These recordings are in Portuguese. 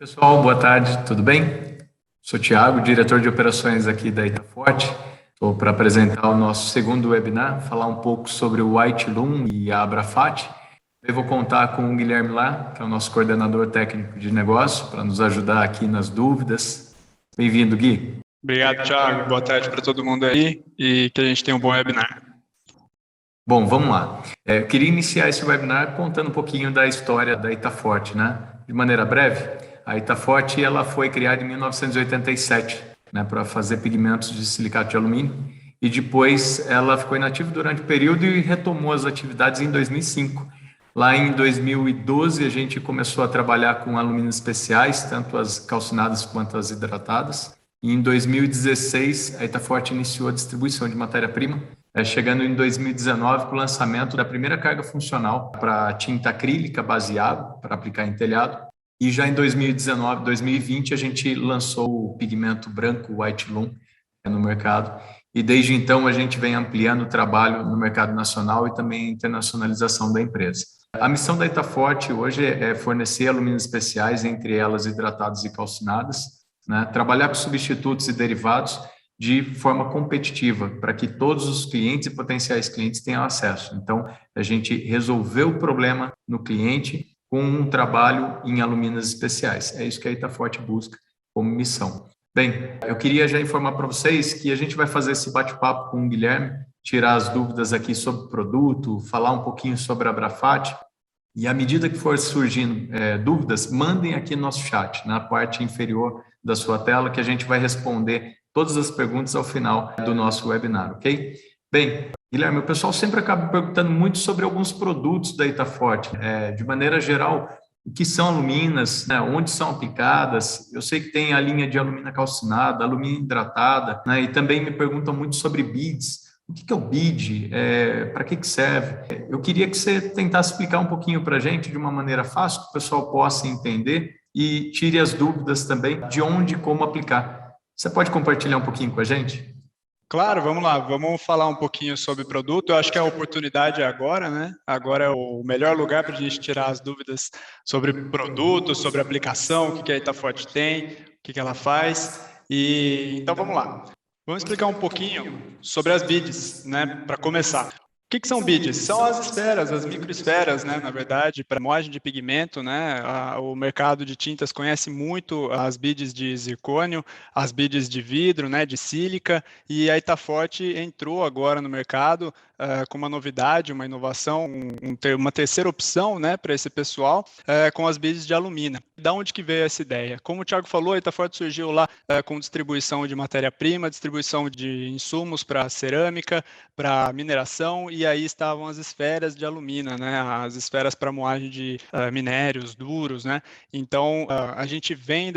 Pessoal, boa tarde, tudo bem? Sou Thiago, diretor de operações aqui da Itaforte. Estou para apresentar o nosso segundo webinar, falar um pouco sobre o White Loom e a Abrafat. Eu vou contar com o Guilherme lá, que é o nosso coordenador técnico de negócio, para nos ajudar aqui nas dúvidas. Bem-vindo, Gui. Obrigado, Thiago. Boa tarde para todo mundo aí e que a gente tenha um bom webinar. Bom, vamos lá. Eu queria iniciar esse webinar contando um pouquinho da história da Itaforte, né? De maneira breve. A Itaforte ela foi criada em 1987, né, para fazer pigmentos de silicato de alumínio, e depois ela ficou inativa durante o período e retomou as atividades em 2005. Lá em 2012 a gente começou a trabalhar com alumínios especiais, tanto as calcinadas quanto as hidratadas. E em 2016 a Itaforte iniciou a distribuição de matéria-prima, chegando em 2019 com o lançamento da primeira carga funcional para tinta acrílica baseado para aplicar em telhado. E já em 2019, 2020, a gente lançou o pigmento branco White Loom no mercado. E desde então a gente vem ampliando o trabalho no mercado nacional e também a internacionalização da empresa. A missão da Itaforte hoje é fornecer alumínios especiais, entre elas hidratadas e calcinadas, né? Trabalhar com substitutos e derivados de forma competitiva, para que todos os clientes e potenciais clientes tenham acesso. Então, a gente resolveu o problema no cliente com um trabalho em alumínios especiais. É isso que a Itaforte busca como missão. Bem, eu queria já informar para vocês que a gente vai fazer esse bate-papo com o Guilherme, tirar as dúvidas aqui sobre o produto, falar um pouquinho sobre a Abrafat, e à medida que for surgindo dúvidas, mandem aqui no nosso chat, na parte inferior da sua tela, que a gente vai responder todas as perguntas ao final do nosso webinar, ok? Bem, Guilherme, o pessoal sempre acaba perguntando muito sobre alguns produtos da Itaforte. De maneira geral, o que são aluminas, né? Onde são aplicadas? Eu sei que tem a linha de alumina calcinada, alumina hidratada, né? E também me perguntam muito sobre beads. O que é o bead? Para que serve? Eu queria que você tentasse explicar um pouquinho para a gente de uma maneira fácil, que o pessoal possa entender e tire as dúvidas também de onde e como aplicar. Você pode compartilhar um pouquinho com a gente? Claro, vamos lá, vamos falar um pouquinho sobre produto. Eu acho que a oportunidade é agora, né? Agora é o melhor lugar para a gente tirar as dúvidas sobre produto, sobre aplicação, o que a Itaforte tem, o que ela faz. Então vamos lá. Vamos explicar um pouquinho sobre as beads, né? Para começar. O que são beads? São as esferas, as microesferas, né? Na verdade, para moagem de pigmento, né? O mercado de tintas conhece muito as beads de zircônio, as beads de vidro, né? De sílica, e a Itaforte entrou agora no mercado com uma novidade, uma inovação, uma terceira opção, né? Para esse pessoal, com as beads de alumina. Da onde que veio essa ideia? Como o Thiago falou, a Itaforte surgiu lá com distribuição de matéria-prima, distribuição de insumos para cerâmica, para mineração, e aí estavam as esferas de alumina, né? As esferas para moagem de minérios duros, né? Então, a gente vem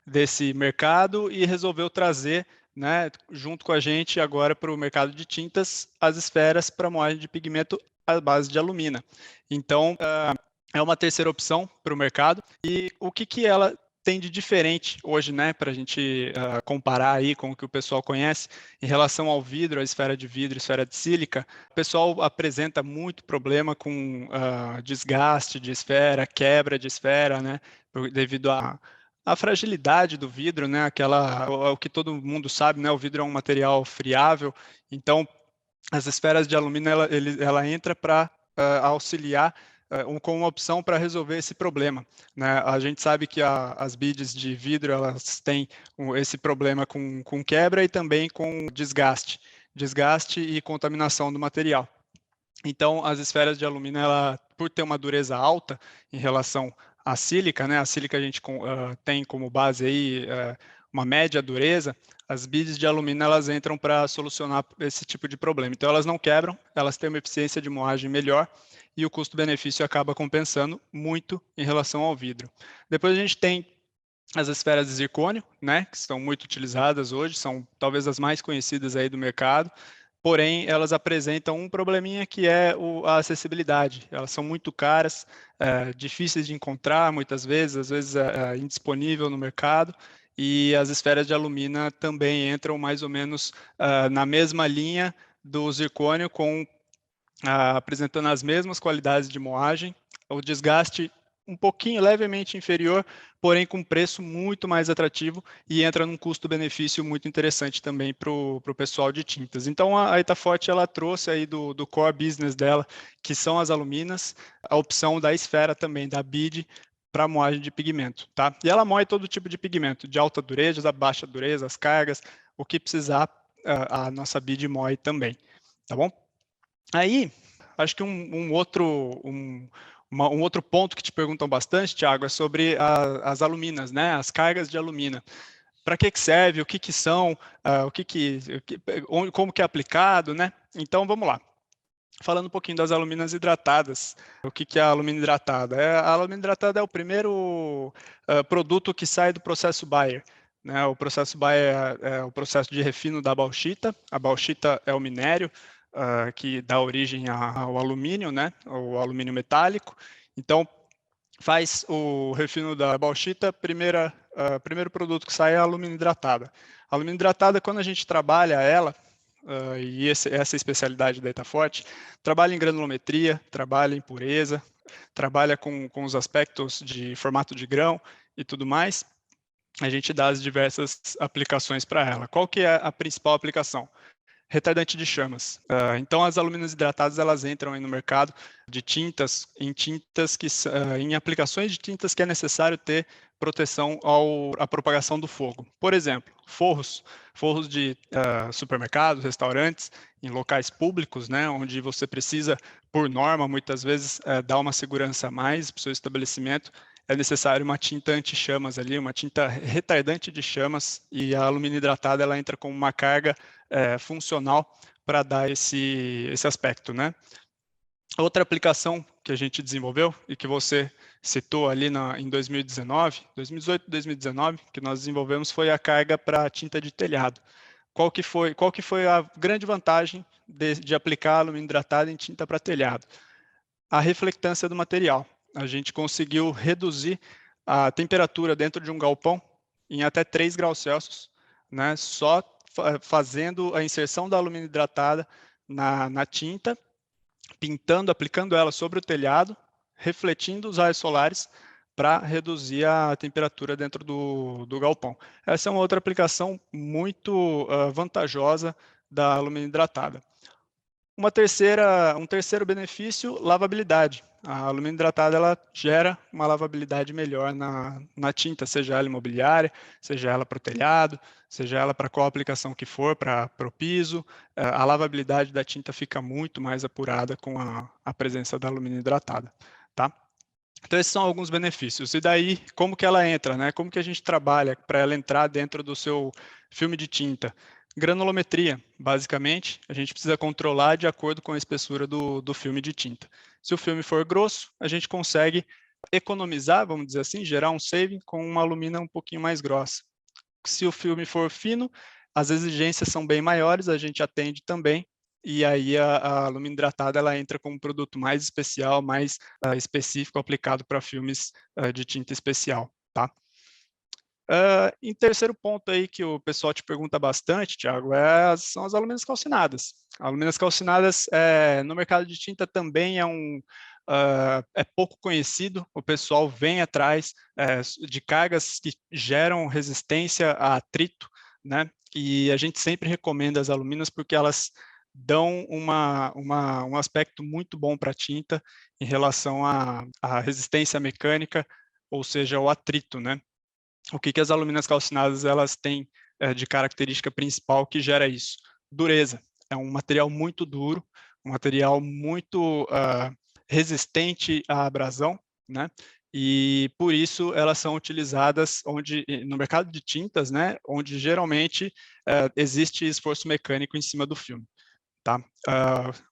desse mercado e resolveu trazer, né, junto com a gente agora para o mercado de tintas, as esferas para moagem de pigmento à base de alumina. Então, é uma terceira opção para o mercado. E o que ela tem de diferente hoje, né, para a gente comparar aí com o que o pessoal conhece em relação ao vidro, a esfera de vidro, a esfera de sílica? O pessoal apresenta muito problema com desgaste de esfera, quebra de esfera, né, devido a fragilidade do vidro, né, o que todo mundo sabe, né, o vidro é um material friável, então as esferas de alumínio ela entra para auxiliar com uma opção para resolver esse problema, né? A gente sabe que as beads de vidro elas têm esse problema com quebra e também com desgaste e contaminação do material. Então, as esferas de alumínio, ela, por ter uma dureza alta em relação à sílica, né? A sílica a gente tem como base aí uma média dureza. As beads de alumínio elas entram para solucionar esse tipo de problema. Então, elas não quebram, elas têm uma eficiência de moagem melhor e o custo-benefício acaba compensando muito em relação ao vidro. Depois a gente tem as esferas de zircônio, né, que são muito utilizadas hoje, são talvez as mais conhecidas aí do mercado, porém elas apresentam um probleminha que é a acessibilidade. Elas são muito caras, difíceis de encontrar muitas vezes, às vezes indisponível no mercado, e as esferas de alumina também entram mais ou menos na mesma linha do zircônio, apresentando as mesmas qualidades de moagem. O desgaste um pouquinho, levemente inferior, porém com preço muito mais atrativo e entra num custo-benefício muito interessante também para o pessoal de tintas. Então, a Itaforte, ela trouxe aí do core business dela, que são as aluminas, a opção da Esfera também, da BID, para moagem de pigmento, tá? E ela moe todo tipo de pigmento, de alta dureza, da baixa dureza, as cargas, o que precisar, a nossa BID moe também, tá bom? Aí, acho que um outro ponto que te perguntam bastante, Thiago, é sobre as aluminas, né? As cargas de alumina. Para que serve? O que são? Como que é aplicado, né? Então, vamos lá. Falando um pouquinho das aluminas hidratadas. O que é a alumina hidratada? A alumina hidratada é o primeiro produto que sai do processo Bayer. Né? O processo Bayer é o processo de refino da bauxita. A bauxita é o minério que dá origem ao alumínio, né? O alumínio metálico. Então, faz o refino da bauxita, primeiro produto que sai é a alumina hidratada. A alumina hidratada, quando a gente trabalha ela, e essa é a especialidade da Itaforte, trabalha em granulometria, trabalha em pureza, trabalha com os aspectos de formato de grão e tudo mais, a gente dá as diversas aplicações para ela. Qual que é a principal aplicação? Retardante de chamas. Então, as aluminas hidratadas, elas entram aí no mercado de tintas, em aplicações de tintas que é necessário ter proteção à propagação do fogo. Por exemplo, forros de supermercados, restaurantes, em locais públicos, né, onde você precisa, por norma, muitas vezes, dar uma segurança a mais para o seu estabelecimento, é necessário uma tinta anti-chamas ali, uma tinta retardante de chamas, e a alumina hidratada ela entra com uma carga funcional para dar esse aspecto, né? Outra aplicação que a gente desenvolveu e que você citou ali em 2018, 2019, que nós desenvolvemos foi a carga para tinta de telhado. Qual que foi a grande vantagem de aplicar alumínio hidratado em tinta para telhado? A reflectância do material. A gente conseguiu reduzir a temperatura dentro de um galpão em até 3 graus Celsius, né? Só fazendo a inserção da alumínio hidratada na tinta, aplicando ela sobre o telhado, refletindo os raios solares para reduzir a temperatura dentro do galpão. Essa é uma outra aplicação muito vantajosa da alumínio hidratada. Um terceiro benefício, lavabilidade. A alumínio hidratada ela gera uma lavabilidade melhor na tinta, seja ela imobiliária, seja ela para o telhado, seja ela para qual aplicação que for, para o piso. A lavabilidade da tinta fica muito mais apurada com a presença da alumínio hidratada. Tá? Então, esses são alguns benefícios. E daí, como que ela entra, né? Como que a gente trabalha para ela entrar dentro do seu filme de tinta? Granulometria, basicamente, a gente precisa controlar de acordo com a espessura do filme de tinta. Se o filme for grosso, a gente consegue economizar, vamos dizer assim, gerar um saving com uma alumina um pouquinho mais grossa. Se o filme for fino, as exigências são bem maiores, a gente atende também, e aí a alumínio hidratada ela entra como um produto mais especial, mais específico, aplicado para filmes de tinta especial, tá? Em terceiro ponto aí que o pessoal te pergunta bastante, Thiago, são as aluminas calcinadas. Aluminas calcinadas no mercado de tinta também é pouco conhecido, o pessoal vem atrás de cargas que geram resistência a atrito, né? E a gente sempre recomenda as aluminas porque elas dão um aspecto muito bom para a tinta em relação à resistência mecânica, ou seja, o atrito, né? O que as aluminas calcinadas elas têm de característica principal que gera isso? Dureza. É um material muito duro, um material muito resistente à abrasão, né? E por isso elas são utilizadas no mercado de tintas, né? Onde geralmente existe esforço mecânico em cima do filme, tá?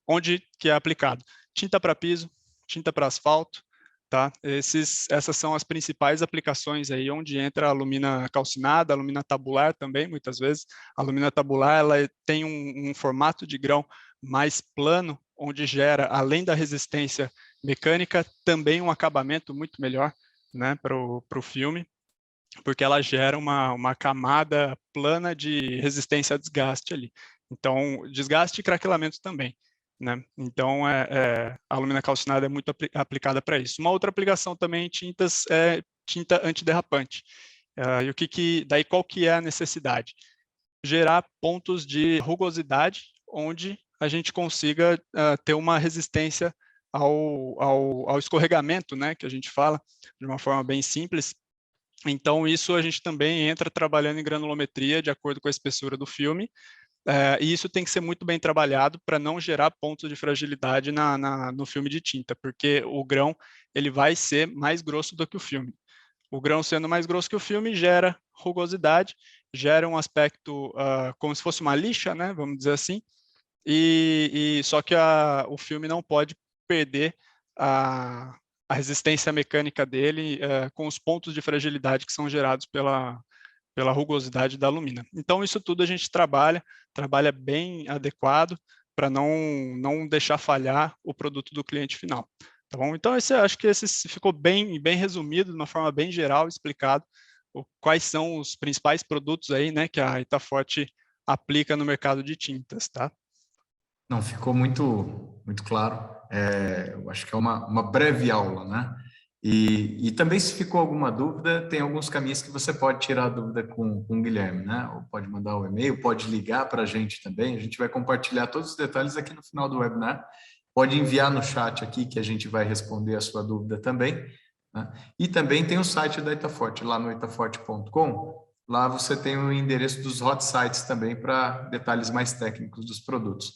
Onde que é aplicado? Tinta para piso, tinta para asfalto, tá? Essas são as principais aplicações aí onde entra a alumina calcinada, a alumina tabular também, muitas vezes. A alumina tabular ela tem um formato de grão mais plano, onde gera, além da resistência mecânica, também um acabamento muito melhor, né, para o filme, porque ela gera uma camada plana de resistência a desgaste ali. Então, desgaste e craquelamento também. né? Então, a alumina calcinada é muito aplicada para isso. Uma outra aplicação também em tintas é tinta antiderrapante. E daí qual que é a necessidade? Gerar pontos de rugosidade onde a gente consiga ter uma resistência ao escorregamento, né, que a gente fala de uma forma bem simples. Então, isso a gente também entra trabalhando em granulometria de acordo com a espessura do filme, e isso tem que ser muito bem trabalhado para não gerar pontos de fragilidade no filme de tinta, porque o grão ele vai ser mais grosso do que o filme. O grão sendo mais grosso que o filme gera rugosidade, gera um aspecto como se fosse uma lixa, né, vamos dizer assim, só que o filme não pode perder a resistência mecânica dele com os pontos de fragilidade que são gerados pela rugosidade da alumina. Então, isso tudo a gente trabalha bem adequado para não deixar falhar o produto do cliente final. Tá bom? Então, acho que esse ficou bem resumido, de uma forma bem geral, explicado quais são os principais produtos aí, né, que a Itaforte aplica no mercado de tintas, tá? Não, ficou muito claro. Eu acho que é uma breve aula, né? E também, se ficou alguma dúvida, tem alguns caminhos que você pode tirar a dúvida com o Guilherme, né? Ou pode mandar um e-mail, pode ligar para a gente também. A gente vai compartilhar todos os detalhes aqui no final do webinar. Pode enviar no chat aqui que a gente vai responder a sua dúvida também, né? E também tem o site da Itaforte, lá no itaforte.com. Lá você tem o endereço dos hot sites também para detalhes mais técnicos dos produtos.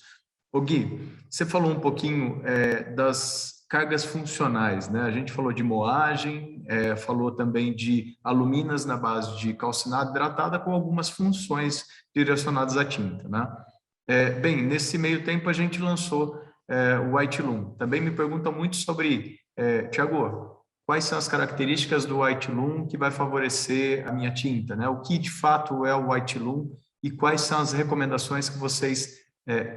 Ô Gui, você falou um pouquinho das cargas funcionais, né? A gente falou de moagem, falou também de aluminas na base de calcinado hidratada com algumas funções direcionadas à tinta, né? Bem, nesse meio tempo a gente lançou o White Loom. Também me perguntam muito sobre, Tiago, quais são as características do White Loom que vai favorecer a minha tinta, né? O que de fato é o White Loom e quais são as recomendações que vocês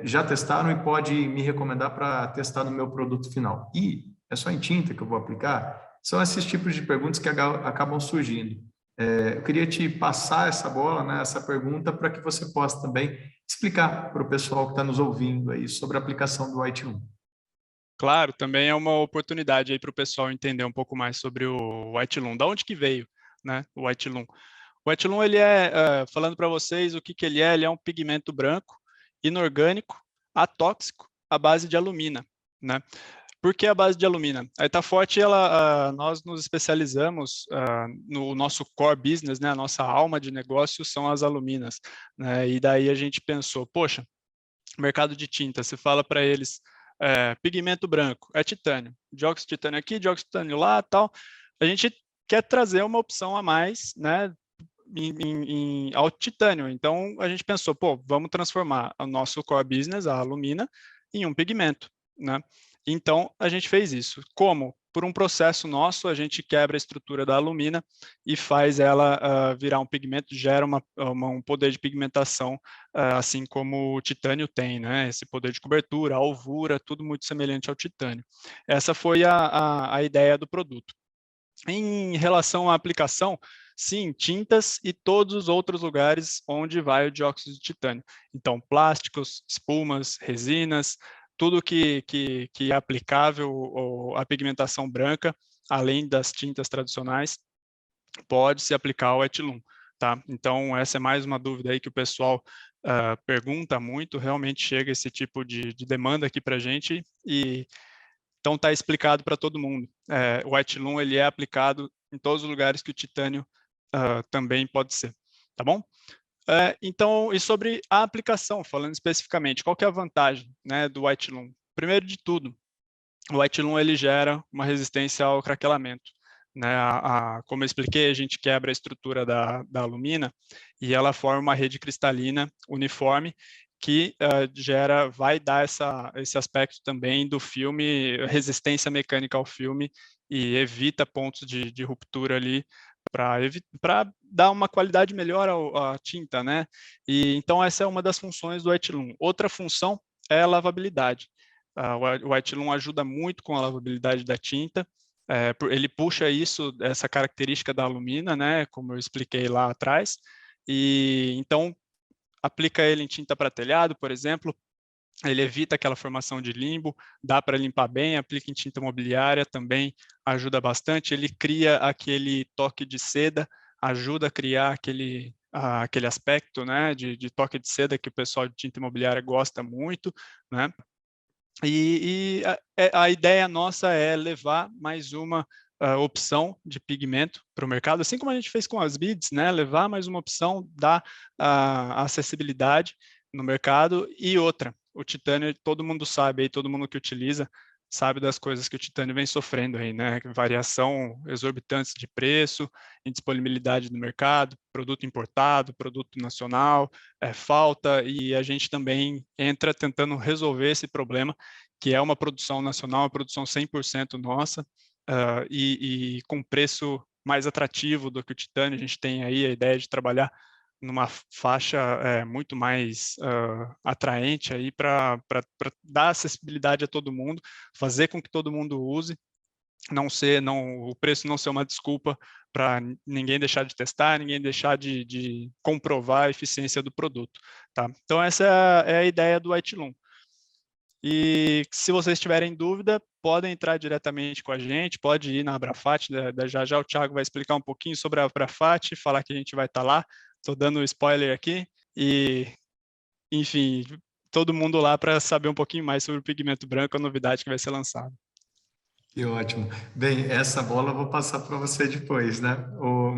já testaram e pode me recomendar para testar no meu produto final? E é só em tinta que eu vou aplicar? São esses tipos de perguntas que acabam surgindo. Eu queria te passar essa bola, né, essa pergunta, para que você possa também explicar para o pessoal que está nos ouvindo aí sobre a aplicação do White Loom. Claro, também é uma oportunidade aí para o pessoal entender um pouco mais sobre o White Loom. Da onde que veio, né, o White Loom? O White Loom, ele falando para vocês o que ele é um pigmento branco, inorgânico, atóxico, à base de alumina, né? Por que a base de alumina? A Itaforte, nós nos especializamos no nosso core business, né? A nossa alma de negócio são as aluminas, né? E daí a gente pensou, poxa, mercado de tinta, você fala para eles, pigmento branco, é titânio, dióxido de titânio aqui, dióxido de titânio lá, tal. A gente quer trazer uma opção a mais, né? Ao titânio. Então, a gente pensou, pô, vamos transformar o nosso core business, a alumina, em um pigmento, né? Então, a gente fez isso. Como? Por um processo nosso, a gente quebra a estrutura da alumina e faz ela virar um pigmento, gera um poder de pigmentação, assim como o titânio tem, né? Esse poder de cobertura, alvura, tudo muito semelhante ao titânio. Essa foi a ideia do produto. Em relação à aplicação, sim, tintas e todos os outros lugares onde vai o dióxido de titânio. Então, plásticos, espumas, resinas, tudo que é aplicável à pigmentação branca, além das tintas tradicionais, pode se aplicar ao White Loom, tá? Então, essa é mais uma dúvida aí que o pessoal pergunta muito, realmente chega esse tipo de demanda aqui para a gente e então está explicado para todo mundo. O White Loom ele é aplicado em todos os lugares que o titânio também pode ser, tá bom? Então, e sobre a aplicação, falando especificamente, qual que é a vantagem, né, do White Loom? Primeiro de tudo, o White Loom ele gera uma resistência ao craquelamento, né? Como eu expliquei, a gente quebra a estrutura da alumina e ela forma uma rede cristalina uniforme que vai dar esse aspecto também do filme, resistência mecânica ao filme e evita pontos de ruptura ali para dar uma qualidade melhor à tinta, né? E então essa é uma das funções do White Loom. Outra função é a lavabilidade. O White Loom ajuda muito com a lavabilidade da tinta. Ele puxa essa característica da alumina, né? Como eu expliquei lá atrás. E então aplica ele em tinta para telhado, por exemplo, ele evita aquela formação de limbo, dá para limpar bem, aplica em tinta imobiliária, também ajuda bastante. Ele cria aquele toque de seda, ajuda a criar aquele aspecto, né, de toque de seda que o pessoal de tinta imobiliária gosta muito, né? A ideia nossa é levar mais uma opção de pigmento para o mercado, assim como a gente fez com as beads, né? Levar mais uma opção, dar acessibilidade no mercado. E outra, o titânio, todo mundo sabe, aí, todo mundo que utiliza sabe das coisas que o titânio vem sofrendo aí, né? Variação exorbitante de preço, indisponibilidade no mercado, produto importado, produto nacional, falta, e a gente também entra tentando resolver esse problema, que é uma produção nacional, uma produção 100% nossa, e com preço mais atrativo do que o titânio. A gente tem aí a ideia de trabalhar numa faixa muito mais atraente aí para dar acessibilidade a todo mundo, fazer com que todo mundo use, o preço não ser uma desculpa para ninguém deixar de testar, ninguém deixar de comprovar a eficiência do produto, tá? Então essa é a ideia do White Loom. E se vocês tiverem dúvida, podem entrar diretamente com a gente, pode ir na Abrafat, já já o Thiago vai explicar um pouquinho sobre a Abrafat, falar que a gente vai estar lá, estou dando um spoiler aqui, e enfim, todo mundo lá para saber um pouquinho mais sobre o pigmento branco, a novidade que vai ser lançada. Que ótimo. Bem, essa bola eu vou passar para você depois, né?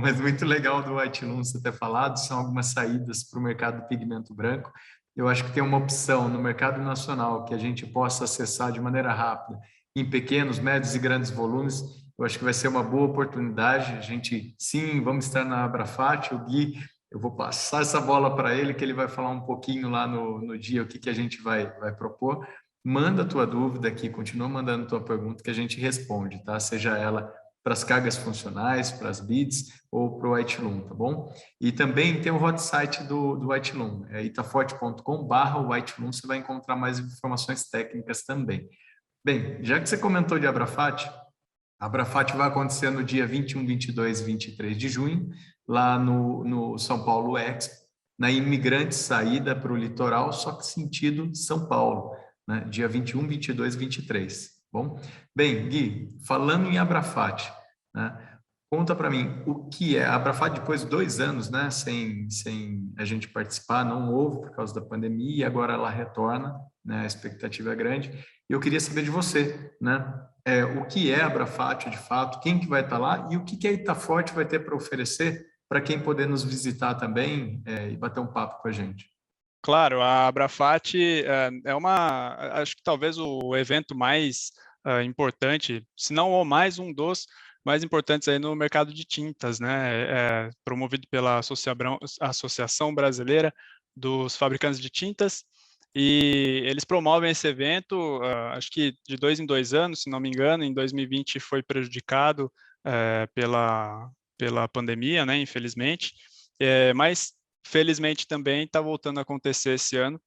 Mas muito legal do White Loom você ter falado, são algumas saídas para o mercado do pigmento branco. Eu acho que tem uma opção no mercado nacional que a gente possa acessar de maneira rápida, em pequenos, médios e grandes volumes. Eu acho que vai ser uma boa oportunidade. A gente, sim, vamos estar na Abrafat, o Gui, eu vou passar essa bola para ele, que ele vai falar um pouquinho lá no dia o que a gente vai propor. Manda a tua dúvida aqui, continua mandando tua pergunta que a gente responde, tá? Seja ela para as cargas funcionais, para as beads ou para o White Loom, tá bom? E também tem o hot site do White Loom, é itaforte.com/White Loom, você vai encontrar mais informações técnicas também. Bem, já que você comentou de Abrafat, a Abrafat vai acontecer no dia 21, 22 e 23 de junho, lá no São Paulo Expo, na Imigrante Saída para o Litoral, só que sentido São Paulo, né? Dia 21, 22 e 23. Bom? Bem, Gui, falando em Abrafat, né? Conta para mim o que é a Abrafat depois de 2 anos, né? Sem a gente participar, não houve por causa da pandemia, e agora ela retorna, né? A expectativa é grande. E eu queria saber de você, né? O que é a Abrafat de fato, quem que vai estar lá e o que a Itaforte vai ter para oferecer para quem poder nos visitar também e bater um papo com a gente. Claro, a Abrafat acho que talvez o evento mais importante, se não o mais, um dos mais importantes aí no mercado de tintas, né? Promovido pela Associação Brasileira dos Fabricantes de Tintas, e eles promovem esse evento, acho que de 2 em 2 anos, se não me engano. Em 2020 foi prejudicado pela pandemia, né? Infelizmente, mas felizmente também está voltando a acontecer esse ano,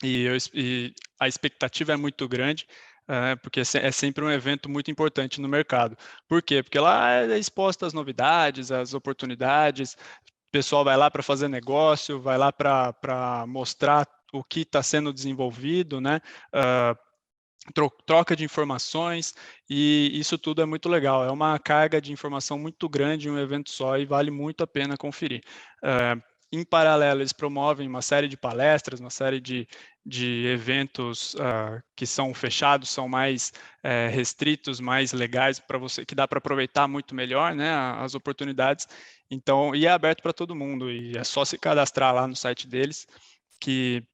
e a expectativa é muito grande, porque é sempre um evento muito importante no mercado. Por quê? Porque lá é exposta as novidades, as oportunidades, o pessoal vai lá para fazer negócio, vai lá para mostrar o que está sendo desenvolvido, né? Troca de informações, e isso tudo é muito legal. É uma carga de informação muito grande em um evento só, e vale muito a pena conferir. Em paralelo, eles promovem uma série de palestras, uma série de eventos que são fechados, são mais restritos, mais legais para você, que dá para aproveitar muito melhor, né, as oportunidades. Então, e é aberto para todo mundo, e é só se cadastrar lá no site deles, que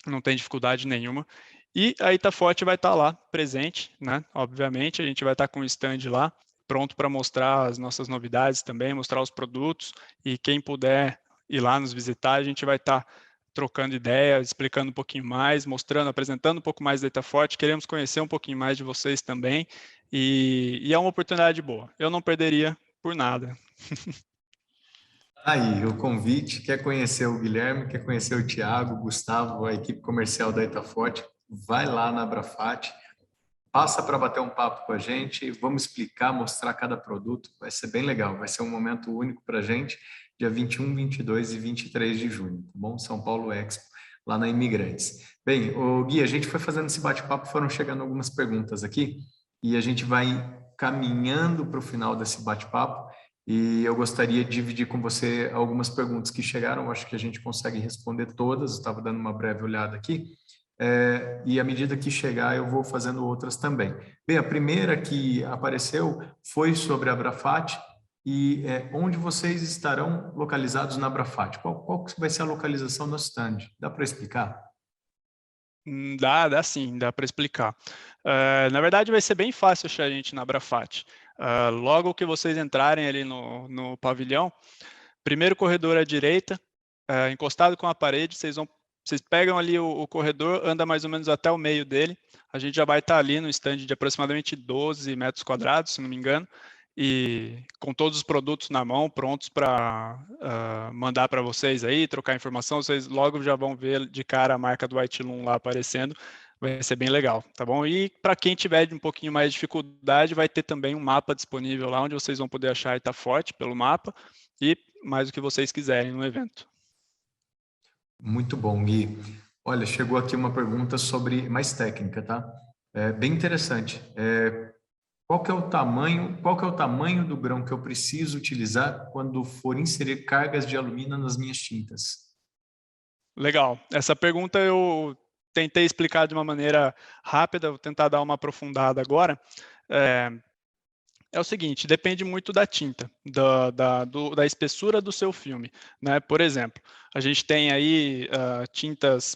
não tem dificuldade nenhuma. E a Itaforte vai estar lá presente, né? Obviamente, a gente vai estar com o stand lá, pronto para mostrar as nossas novidades também, mostrar os produtos, e quem puder ir lá nos visitar, a gente vai estar trocando ideias, explicando um pouquinho mais, mostrando, apresentando um pouco mais da Itaforte. Queremos conhecer um pouquinho mais de vocês também, e é uma oportunidade boa. Eu não perderia por nada. Aí, o convite, quer conhecer o Guilherme, quer conhecer o Thiago, o Gustavo, a equipe comercial da Itaforte, vai lá na Abrafat, passa para bater um papo com a gente, vamos explicar, mostrar cada produto, vai ser bem legal, vai ser um momento único para a gente, dia 21, 22 e 23 de junho, tá bom? São Paulo Expo, lá na Imigrantes. Bem, o Gui, a gente foi fazendo esse bate-papo, foram chegando algumas perguntas aqui, e a gente vai caminhando para o final desse bate-papo, e eu gostaria de dividir com você algumas perguntas que chegaram, acho que a gente consegue responder todas, estava dando uma breve olhada aqui, e à medida que chegar eu vou fazendo outras também. Bem, a primeira que apareceu foi sobre a Abrafat, e onde vocês estarão localizados na Abrafat? Qual que vai ser a localização do stand? Dá para explicar? Dá sim, dá para explicar. Na verdade, vai ser bem fácil achar a gente na Abrafat. Logo que vocês entrarem ali no pavilhão, primeiro corredor à direita, encostado com a parede, vocês pegam ali o corredor, anda mais ou menos até o meio dele, a gente já vai estar ali no stand de aproximadamente 12 metros quadrados, se não me engano, e com todos os produtos na mão, prontos para mandar para vocês aí, trocar informação, vocês logo já vão ver de cara a marca do White Loom lá aparecendo, vai ser bem legal, tá bom? E para quem tiver um pouquinho mais de dificuldade, vai ter também um mapa disponível lá, onde vocês vão poder achar a Itaforte pelo mapa, e mais o que vocês quiserem no evento. Muito bom, Gui. Olha, chegou aqui uma pergunta sobre mais técnica, tá? É bem interessante. Qual que é o tamanho do grão que eu preciso utilizar quando for inserir cargas de alumínio nas minhas tintas? Legal. Essa pergunta eu tentei explicar de uma maneira rápida, vou tentar dar uma aprofundada agora. É o seguinte, depende muito da tinta, da espessura do seu filme, né? Por exemplo, a gente tem aí tintas,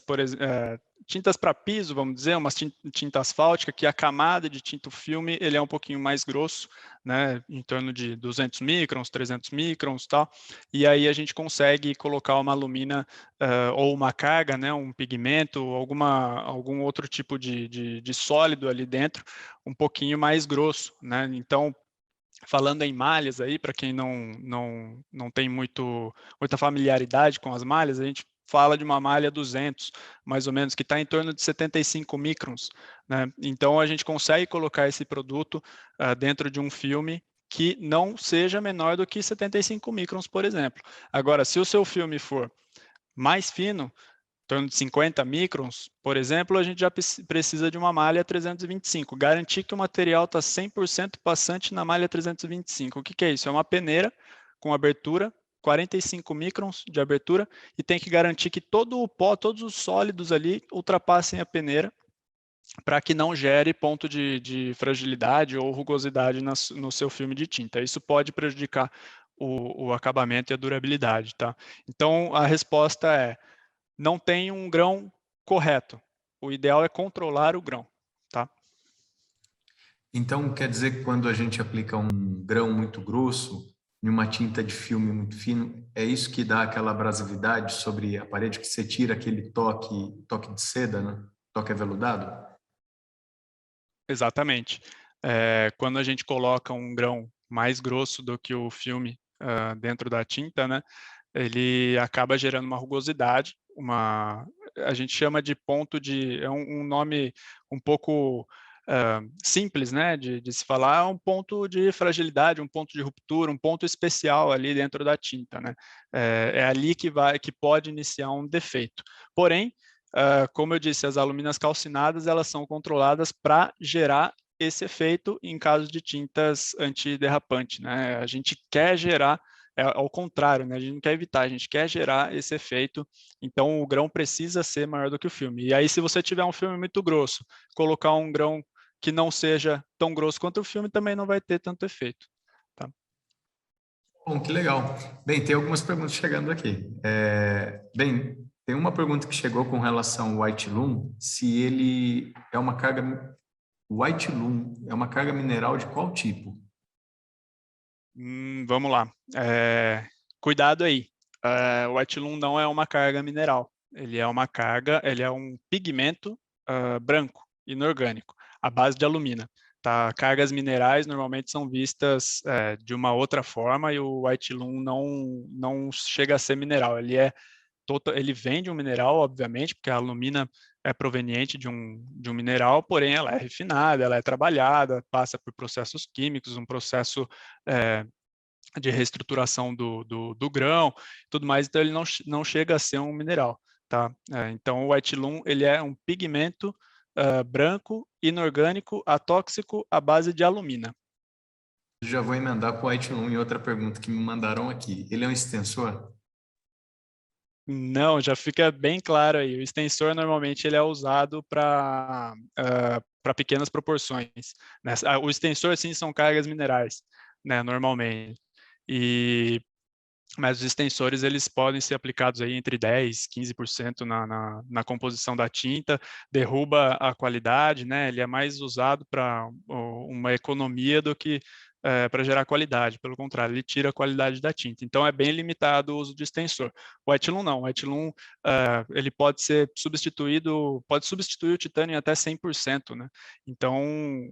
tintas para piso, vamos dizer, umas tinta asfáltica, que a camada de tinta filme ele é um pouquinho mais grosso, né? Em torno de 200 microns, 300 microns, tal. E aí a gente consegue colocar uma alumina ou uma carga, né? Um pigmento, algum outro tipo de sólido ali dentro, um pouquinho mais grosso, né? Então, falando em malhas aí, para quem não tem muita familiaridade com as malhas, a gente fala de uma malha 200, mais ou menos, que está em torno de 75 microns, né? Então, a gente consegue colocar esse produto dentro de um filme que não seja menor do que 75 microns, por exemplo. Agora, se o seu filme for mais fino, em torno de 50 microns, por exemplo, a gente já precisa de uma malha 325. Garantir que o material está 100% passante na malha 325. O que é isso? É uma peneira com abertura, 45 microns de abertura, e tem que garantir que todo o pó, todos os sólidos ali ultrapassem a peneira para que não gere ponto de fragilidade ou rugosidade no seu filme de tinta. Isso pode prejudicar o acabamento e a durabilidade, tá? Então, a resposta é: não tem um grão correto. O ideal é controlar o grão, tá? Então, quer dizer que quando a gente aplica um grão muito grosso em uma tinta de filme muito fino, é isso que dá aquela abrasividade sobre a parede, que você tira aquele toque de seda, né? Toque aveludado? Exatamente. Quando a gente coloca um grão mais grosso do que o filme dentro da tinta, né, ele acaba gerando uma rugosidade, a gente chama de ponto de, é um nome um pouco simples, né, de se falar, é um ponto de fragilidade, um ponto de ruptura, um ponto especial ali dentro da tinta, né? É ali que pode iniciar um defeito. Porém, como eu disse, as aluminas calcinadas elas são controladas para gerar esse efeito em caso de tintas antiderrapante, né? A gente quer gerar ao contrário, né? A gente não quer evitar, a gente quer gerar esse efeito. Então, o grão precisa ser maior do que o filme. E aí, se você tiver um filme muito grosso, colocar um grão que não seja tão grosso quanto o filme também não vai ter tanto efeito. Tá? Bom, que legal. Bem, tem algumas perguntas chegando aqui. Bem, tem uma pergunta que chegou com relação ao White Loom, se ele é uma carga... White Loom é uma carga mineral de qual tipo? Vamos lá. Cuidado aí. O White Loom não é uma carga mineral. Ele é um pigmento branco, inorgânico, à base de alumina. Tá? Cargas minerais normalmente são vistas de uma outra forma e o White Loom não chega a ser mineral. Ele vem de um mineral, obviamente, porque a alumina é proveniente de um mineral, porém ela é refinada, ela é trabalhada, passa por processos químicos, um processo de reestruturação do grão, tudo mais, então ele não chega a ser um mineral. tá? Então, o etilum, ele é um pigmento branco, inorgânico, atóxico, à base de alumina. Já vou emendar com o Whitelum em outra pergunta que me mandaram aqui. Ele é um extensor? Não, já fica bem claro aí. O extensor, normalmente, ele é usado para pequenas proporções, né? O extensor, sim, são cargas minerais, né, normalmente. Mas os extensores, eles podem ser aplicados aí entre 10% e 15% na composição da tinta, derruba a qualidade, né? Ele é mais usado para uma economia do que para gerar qualidade. Pelo contrário, ele tira a qualidade da tinta. Então, é bem limitado o uso de extensor. O etilum não. O etilum, ele pode ser substituído, pode substituir o titânio em até 100%, né? Então,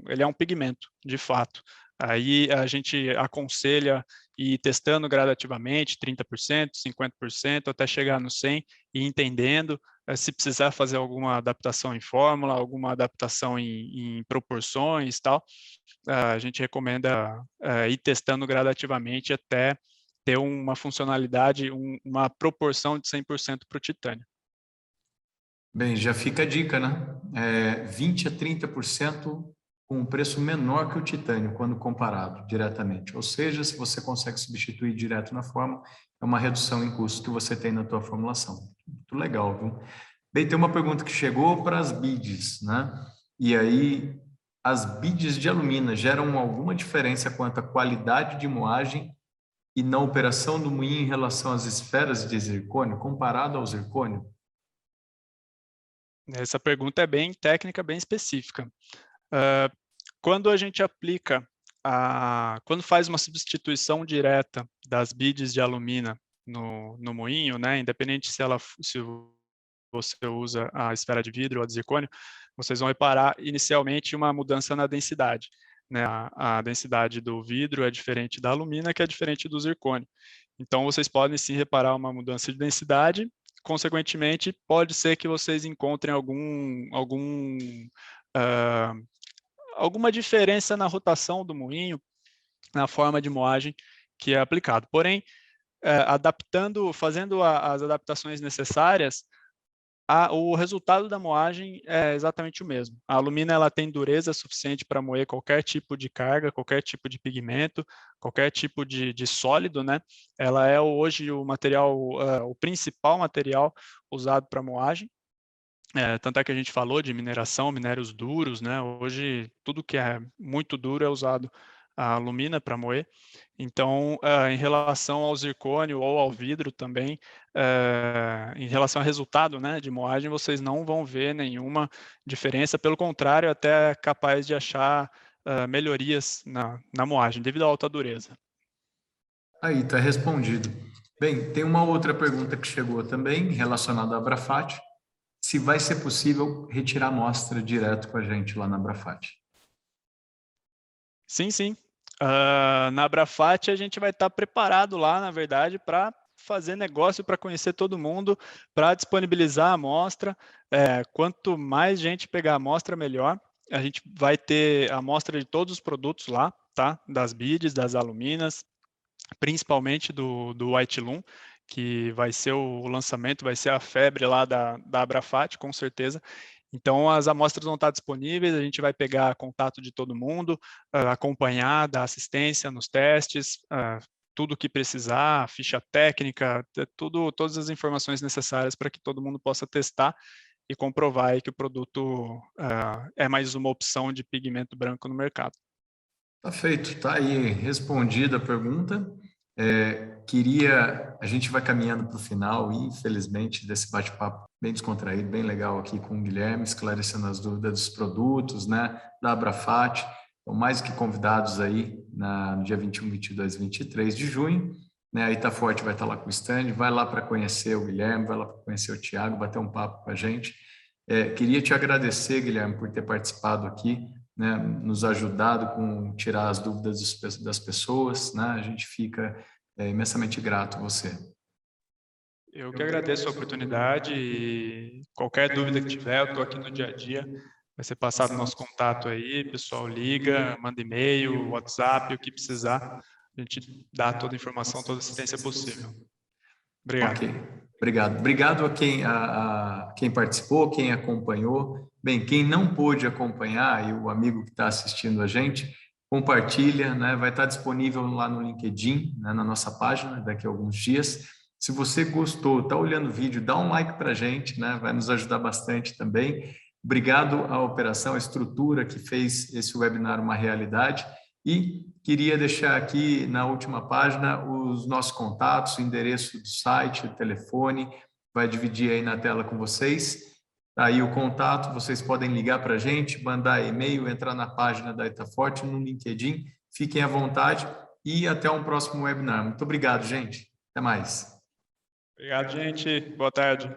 ele é um pigmento, de fato. Aí a gente aconselha ir testando gradativamente, 30%, 50%, até chegar no 100% e entendendo se precisar fazer alguma adaptação em fórmula, alguma adaptação em proporções, tal. A gente recomenda ir testando gradativamente até ter uma funcionalidade, uma proporção de 100% para o titânio. Bem, já fica a dica, né? 20 a 30% com um preço menor que o titânio quando comparado diretamente. Ou seja, se você consegue substituir direto na fórmula, é uma redução em custo que você tem na tua formulação. Muito legal, viu? Bem, tem uma pergunta que chegou para as BIDs, né? E aí, as BIDs de alumina geram alguma diferença quanto à qualidade de moagem e na operação do moinho em relação às esferas de zircônio, comparado ao zircônio? Essa pergunta é bem técnica, bem específica. Quando a gente aplica, quando faz uma substituição direta das bides de alumina no moinho, né, independente se você usa a esfera de vidro ou a de zircônio, vocês vão reparar inicialmente uma mudança na densidade. Né? A densidade do vidro é diferente da alumina, que é diferente do zircônio. Então, vocês podem sim reparar uma mudança de densidade. Consequentemente, pode ser que vocês encontrem alguma diferença na rotação do moinho, na forma de moagem que é aplicado. Porém, fazendo as adaptações necessárias, o resultado da moagem é exatamente o mesmo. A alumina ela tem dureza suficiente para moer qualquer tipo de carga, qualquer tipo de pigmento, qualquer tipo de sólido, né? Ela é hoje o material, o principal material usado para moagem. Tanto é que a gente falou de mineração, minérios duros, né? Hoje, tudo que é muito duro é usado a alumina para moer. Então, em relação ao zircônio ou ao vidro também, em relação ao resultado, né, de moagem, vocês não vão ver nenhuma diferença. Pelo contrário, até é capaz de achar melhorias na moagem, devido à alta dureza. Aí, está respondido. Bem, tem uma outra pergunta que chegou também, relacionada à Abrafat. Se vai ser possível retirar a amostra direto com a gente lá na Abrafat. Sim, sim. Na Abrafat a gente vai estar preparado lá, na verdade, para fazer negócio, para conhecer todo mundo, para disponibilizar a amostra. Quanto mais gente pegar a amostra, melhor. A gente vai ter a amostra de todos os produtos lá, tá? Das BIDs, das aluminas, principalmente do Whitelum, que vai ser o lançamento, vai ser a febre lá da Abrafat, com certeza. Então, as amostras vão estar disponíveis, a gente vai pegar contato de todo mundo, acompanhar, dar assistência nos testes, tudo que precisar, ficha técnica, todas as informações necessárias para que todo mundo possa testar e comprovar aí que o produto é mais uma opção de pigmento branco no mercado. Tá feito, tá aí respondida a pergunta. A gente vai caminhando para o final, infelizmente, desse bate-papo bem descontraído, bem legal aqui com o Guilherme, esclarecendo as dúvidas dos produtos, né, da Abrafat. Então, mais que convidados aí no dia 21, 22 e 23 de junho, né, a Itaforte vai estar lá com o stand, vai lá para conhecer o Guilherme, vai lá para conhecer o Thiago, bater um papo com a gente. Queria te agradecer, Guilherme, por ter participado aqui, né, nos ajudado com tirar as dúvidas das pessoas, né? A gente fica imensamente grato a você. Eu que agradeço a oportunidade e qualquer dúvida que tiver, eu estou aqui no dia a dia. Vai ser passado nosso contato aí, pessoal liga, manda e-mail, WhatsApp, o que precisar. A gente dá toda a informação, toda a assistência possível. Obrigado. Ok. Obrigado. Obrigado a quem participou, quem acompanhou. Bem, quem não pôde acompanhar, e o amigo que está assistindo a gente, compartilha, né? Vai estar disponível lá no LinkedIn, né? Na nossa página, daqui a alguns dias. Se você gostou, está olhando o vídeo, dá um like para a gente, né? Vai nos ajudar bastante também. Obrigado à operação, à estrutura que fez esse webinar uma realidade. E queria deixar aqui na última página os nossos contatos, o endereço do site, o telefone, vai dividir aí na tela com vocês. Tá aí o contato, vocês podem ligar para a gente, mandar e-mail, entrar na página da Itaforte, no LinkedIn. Fiquem à vontade e até um próximo webinar. Muito obrigado, gente. Até mais. Obrigado, gente. Boa tarde.